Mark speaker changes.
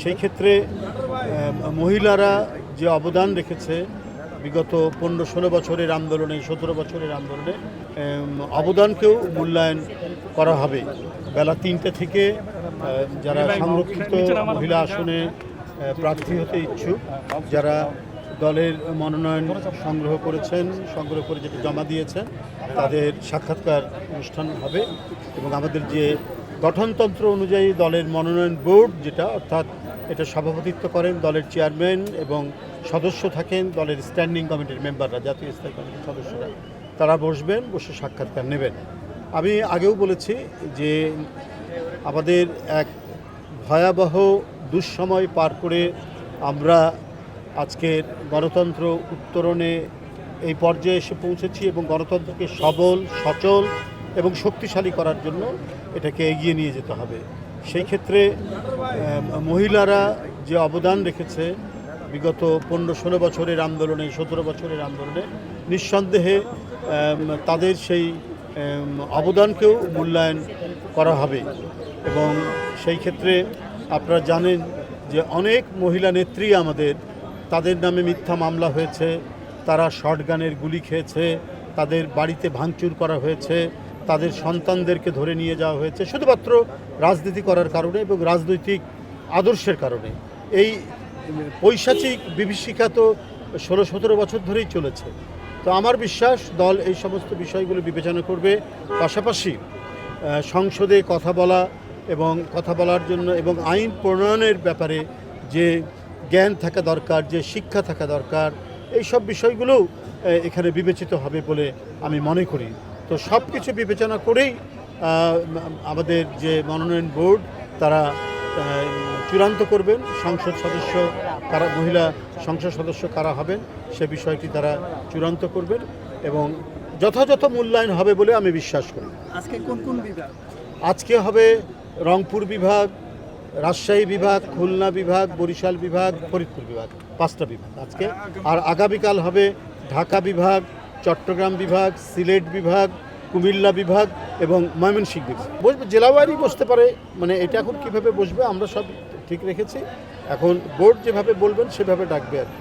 Speaker 1: সেই ক্ষেত্রে মহিলারা যে অবদান রেখেছে বিগত 15-16 বছরের আন্দোলনে, 17 বছরের আন্দোলনে, অবদানকেও মূল্যায়ন করা হবে। বেলা 3টে থেকে যারা সংরক্ষিত মহিলা আসনে প্রার্থী হতে ইচ্ছুক, যারা দলের মনোনয়ন সংগ্রহ করে যেটা জমা দিয়েছেন, তাদের সাক্ষাৎকার অনুষ্ঠান হবে। এবং আমাদের যে গঠনতন্ত্র অনুযায়ী দলের মনোনয়ন বোর্ড, যেটা অর্থাৎ এটা সভাপতিত্ব করেন দলের চেয়ারম্যান এবং সদস্য থাকেন দলের স্ট্যান্ডিং কমিটির মেম্বাররা, জাতীয় স্থায়ী কমিটির সদস্যরা, তারা বসে সাক্ষাৎকার নেবেন। আমি আগেও বলেছি যে আমাদের এক ভয়াবহ দুঃসময় পার করে আমরা আজকের গণতন্ত্র উত্তরণে এই পর্যায়ে এসে পৌঁছেছি এবং গণতন্ত্রকে সবল, সচল এবং শক্তিশালী করার জন্য এটাকে এগিয়ে নিয়ে যেতে হবে। সেই ক্ষেত্রে মহিলারা যে অবদান রেখেছে বিগত 15-16 বছরের আন্দোলনে, 17 বছরের আন্দোলনে, নিঃসন্দেহে তাদের সেই অবদানকেও মূল্যায়ন করা হবে। এবং সেই ক্ষেত্রে আপনারা জানেন যে অনেক মহিলা নেত্রী আমাদের, তাদের নামে মিথ্যা মামলা হয়েছে, তারা শর্টগানের গুলি খেয়েছে, তাদের বাড়িতে ভাঙচুর করা হয়েছে, তাদের সন্তানদেরকে ধরে নিয়ে যাওয়া হয়েছে শুধুমাত্র রাজনীতি করার কারণে এবং রাজনৈতিক আদর্শের কারণে। এই পৈশাচিক বিভীষিকা তো 16-17 বছর ধরেই চলেছে। তো আমার বিশ্বাস দল এই সমস্ত বিষয়গুলো বিবেচনা করবে। পাশাপাশি সংসদে কথা বলার জন্য এবং আইন প্রণয়নের ব্যাপারে যে জ্ঞান থাকা দরকার, যে শিক্ষা থাকা দরকার, এই সব বিষয়গুলোও এখানে বিবেচিত হবে বলে আমি মনে করি। তো সব কিছু বিবেচনা করেই আমাদের যে মনোনয়ন বোর্ড, তারা চূড়ান্ত করবেন সংসদ সদস্য কারা, মহিলা সংসদ সদস্য কারা হবেন সে বিষয়টি তারা চূড়ান্ত করবেন এবং যথাযথ মূল্যায়ন হবে বলে আমি বিশ্বাস করি।
Speaker 2: আজকে কোন বিভাগ?
Speaker 1: আজকে হবে রংপুর বিভাগ, রাজশাহী বিভাগ, খুলনা বিভাগ, বরিশাল বিভাগ, ফরিদপুর বিভাগ, 5টা বিভাগ আজকে। আর আগামীকাল হবে ঢাকা বিভাগ, চট্টগ্রাম বিভাগ, সিলেট বিভাগ, কুমিল্লা বিভাগ এবং ময়মনসিংহ বিভাগ। বসবে জেলাওয়ারি বসতে পারে, মানে এটা এখন কীভাবে বসবে আমরা সব ঠিক রেখেছি। এখন বোর্ড যেভাবে বলবেন সেভাবে ডাকবে আর কি।